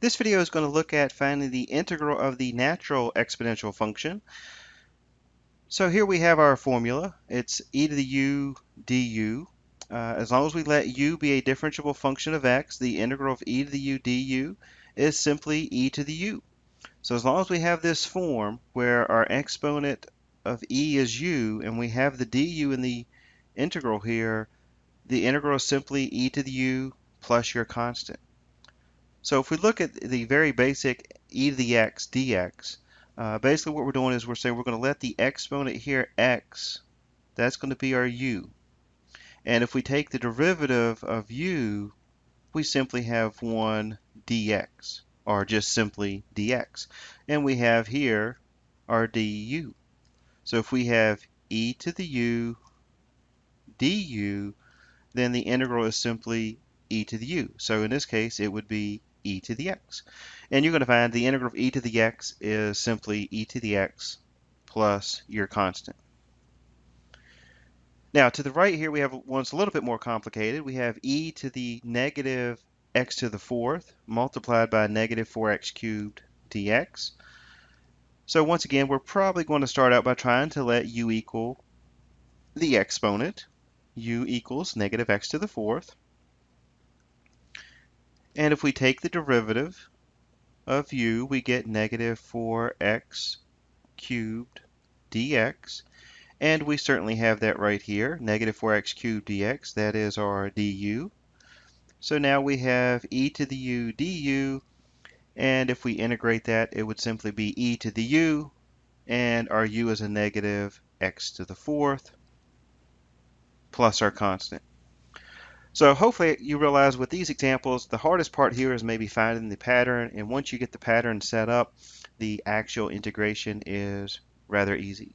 This video is going to look at finding the integral of the natural exponential function. So here we have our formula. It's e to the u du. As long as we let u be a differentiable function of x, the integral of e to the u du is simply e to the u. So as long as we have this form where our exponent of e is u and we have the du in the integral here, the integral is simply e to the u plus your constant. So if we look at the very basic e to the x dx, basically what we're doing is we're saying we're going to let the exponent here x, that's going to be our u. And if we take the derivative of u, we simply have 1 dx, or just simply dx. And we have here our du. So if we have e to the u du, then the integral is simply e to the u. So in this case, it would be e to the x. And you're going to find the integral of e to the x is simply e to the x plus your constant. Now to the right here we have one's a little bit more complicated. We have e to the negative x to the fourth multiplied by negative 4x cubed dx. So once again, we're probably going to start out by trying to let u equal the exponent. U equals negative x to the fourth. And if we take the derivative of u, we get negative 4x cubed dx. And we certainly have that right here, negative 4x cubed dx. That is our du. So now we have e to the u du. And if we integrate that, it would simply be e to the u. And our u is a negative x to the fourth plus our constant. So hopefully you realize with these examples, the hardest part here is maybe finding the pattern, and once you get the pattern set up, the actual integration is rather easy.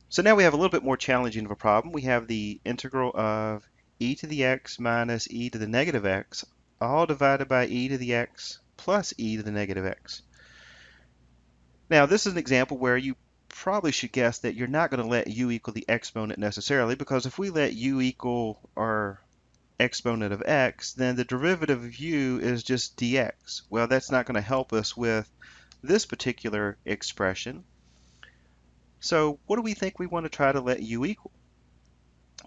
So now we have a little bit more challenging of a problem. We have the integral of e to the x minus e to the negative x, all divided by e to the x plus e to the negative x. Now this is an example where you probably should guess that you're not going to let u equal the exponent necessarily, because if we let u equal our exponent of x, then the derivative of u is just dx. Well, that's not going to help us with this particular expression. So what do we think we want to try to let u equal?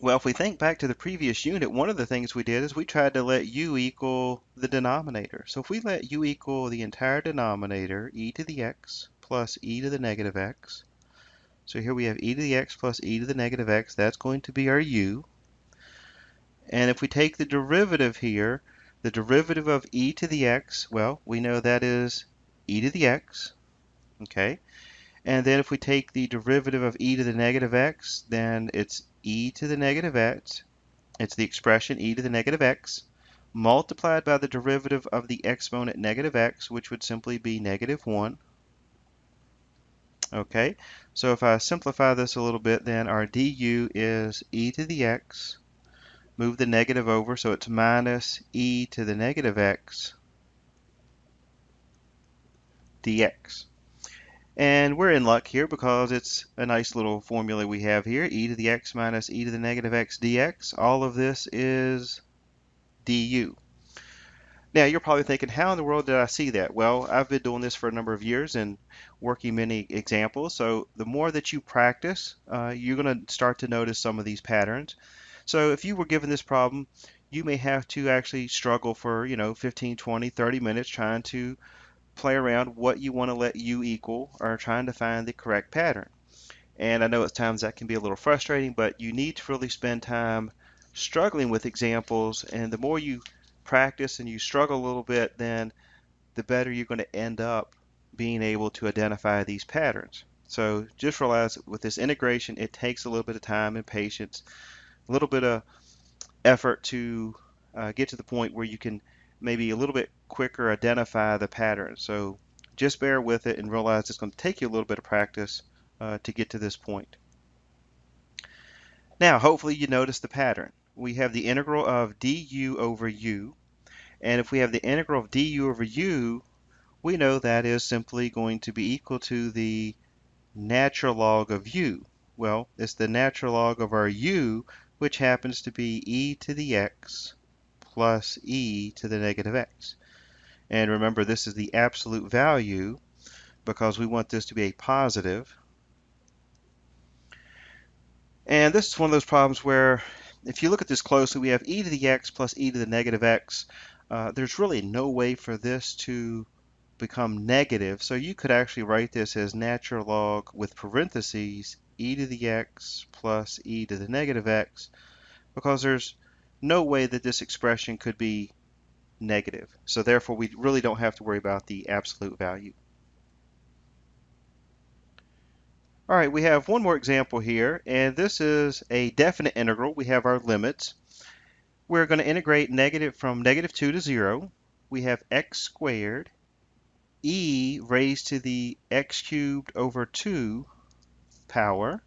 Well, if we think back to the previous unit, one of the things we did is we tried to let u equal the denominator. So if we let u equal the entire denominator, e to the x plus e to the negative x, so here we have e to the x plus e to the negative x. That's going to be our u. And if we take the derivative here, the derivative of e to the x, well, we know that is e to the x. Okay. And then if we take the derivative of e to the negative x, then it's e to the negative x. It's the expression e to the negative x multiplied by the derivative of the exponent negative x, which would simply be negative 1. Okay, so if I simplify this a little bit, then our du is e to the x, move the negative over, so it's minus e to the negative x dx. And we're in luck here because it's a nice little formula we have here, e to the x minus e to the negative x dx. All of this is du. Now you're probably thinking, how in the world did I see that? Well, I've been doing this for a number of years and working many examples. So the more that you practice, you're going to start to notice some of these patterns. So if you were given this problem, you may have to actually struggle for 15, 20, 30 minutes trying to play around what you want to let u equal, or trying to find the correct pattern. And I know at times that can be a little frustrating, but you need to really spend time struggling with examples, and the more you practice and you struggle a little bit, then the better you're going to end up being able to identify these patterns. So just realize with this integration, it takes a little bit of time and patience, a little bit of effort to get to the point where you can maybe a little bit quicker identify the pattern. So just bear with it and realize it's going to take you a little bit of practice to get to this point. Now hopefully you notice the pattern. We have the integral of du over u, and if we have the integral of du over u, we know that is simply going to be equal to the natural log of u. Well, it's the natural log of our u, which happens to be e to the x plus e to the negative x. And remember, this is the absolute value because we want this to be a positive. And this is one of those problems where if you look at this closely, we have e to the x plus e to the negative x. There's really no way for this to become negative, so you could actually write this as natural log with parentheses e to the x plus e to the negative x, because there's no way that this expression could be negative. So therefore we really don't have to worry about the absolute value. All right, we have one more example here, and this is a definite integral. We have our limits. We're going to integrate from negative 2 to 0. We have x squared e raised to the x cubed over 2 power.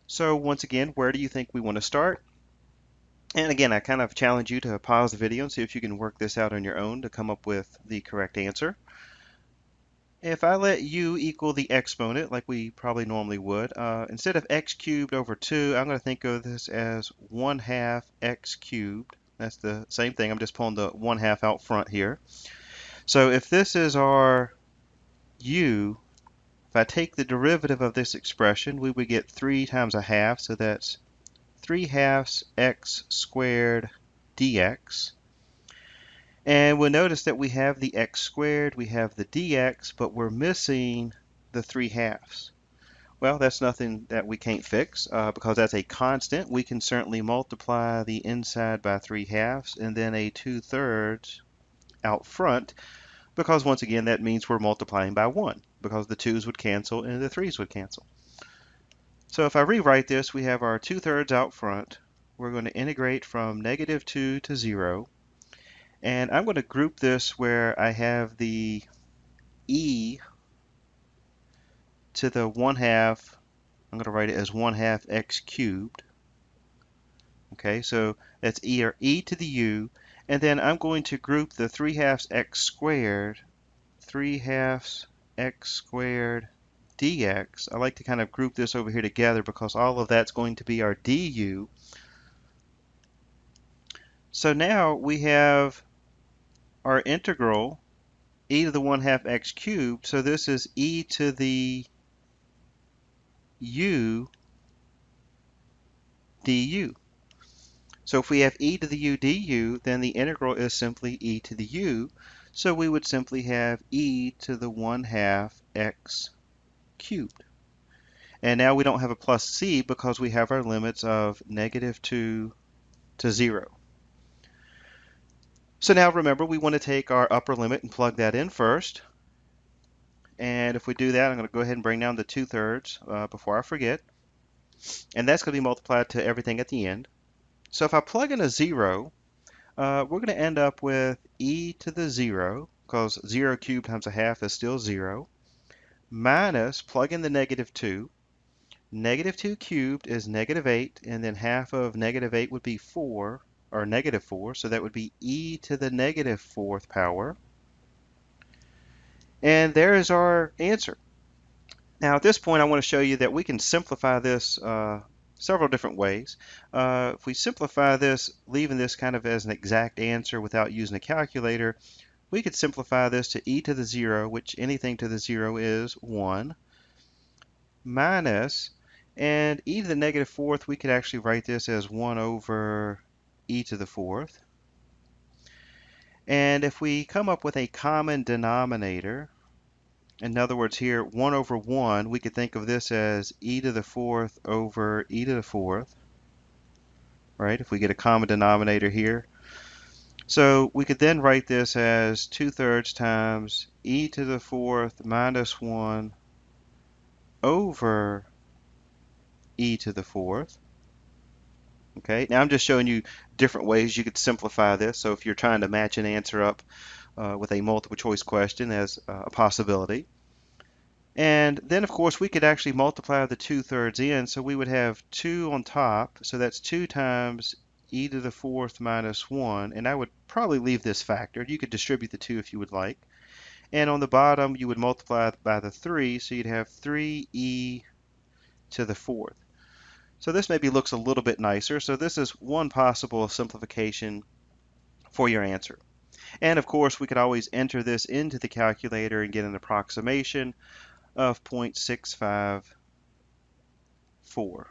So once again, where do you think we want to start? And again, I kind of challenge you to pause the video and see if you can work this out on your own to come up with the correct answer. If I let u equal the exponent like we probably normally would, instead of x cubed over 2, I'm going to think of this as 1/2 x cubed. That's the same thing, I'm just pulling the 1/2 out front here. So if this is our u, if I take the derivative of this expression, we would get 3 times 1/2, so that's 3/2 x squared dx. And we'll notice that we have the x squared, we have the dx, but we're missing the 3/2. Well, that's nothing that we can't fix because that's a constant. We can certainly multiply the inside by 3/2 and then a 2/3 out front, because once again that means we're multiplying by 1 because the 2's would cancel and the 3's would cancel. So if I rewrite this, we have our 2/3 out front. We're going to integrate from negative 2 to 0. And I'm going to group this where I have the e to the 1/2. I'm going to write it as 1/2 x cubed. Okay, so that's e to the u. And then I'm going to group the 3/2 x squared, 3/2 x squared dx. I like to kind of group this over here together because all of that's going to be our du. So now we have our integral e to the 1/2 x cubed. So this is e to the u du. So if we have e to the u du, then the integral is simply e to the u. So we would simply have e to the 1/2 x cubed. And now we don't have a plus c because we have our limits of negative 2 to 0. So now remember, we want to take our upper limit and plug that in first. And if we do that, I'm going to go ahead and bring down the 2/3 before I forget. And that's going to be multiplied to everything at the end. So if I plug in a 0, we're going to end up with e to the 0, because 0 cubed times 1/2 is still 0, minus, plug in the negative 2. Negative 2 cubed is negative 8, and then half of negative 8 would be 4, or negative 4, so that would be e to the negative 4th power. And there is our answer. Now at this point I want to show you that we can simplify this several different ways. If we simplify this, leaving this kind of as an exact answer without using a calculator, we could simplify this to e to the 0, which anything to the 0 is 1, minus, and e to the negative 4th, we could actually write this as 1 over e to the 4th. And if we come up with a common denominator, in other words here, 1 over 1, we could think of this as e to the 4th over e to the 4th, right? If we get a common denominator here. So we could then write this as 2/3 times e to the 4th minus 1 over e to the 4th. Okay, now I'm just showing you different ways you could simplify this. So if you're trying to match an answer up with a multiple choice question as a possibility. And then of course we could actually multiply the 2/3 in, so we would have 2 on top, so that's 2 times e to the 4th minus 1, and I would probably leave this factored. You could distribute the 2 if you would like. And on the bottom you would multiply by the 3, so you'd have 3e to the 4th. So this maybe looks a little bit nicer. So this is one possible simplification for your answer. And of course, we could always enter this into the calculator and get an approximation of 0.654.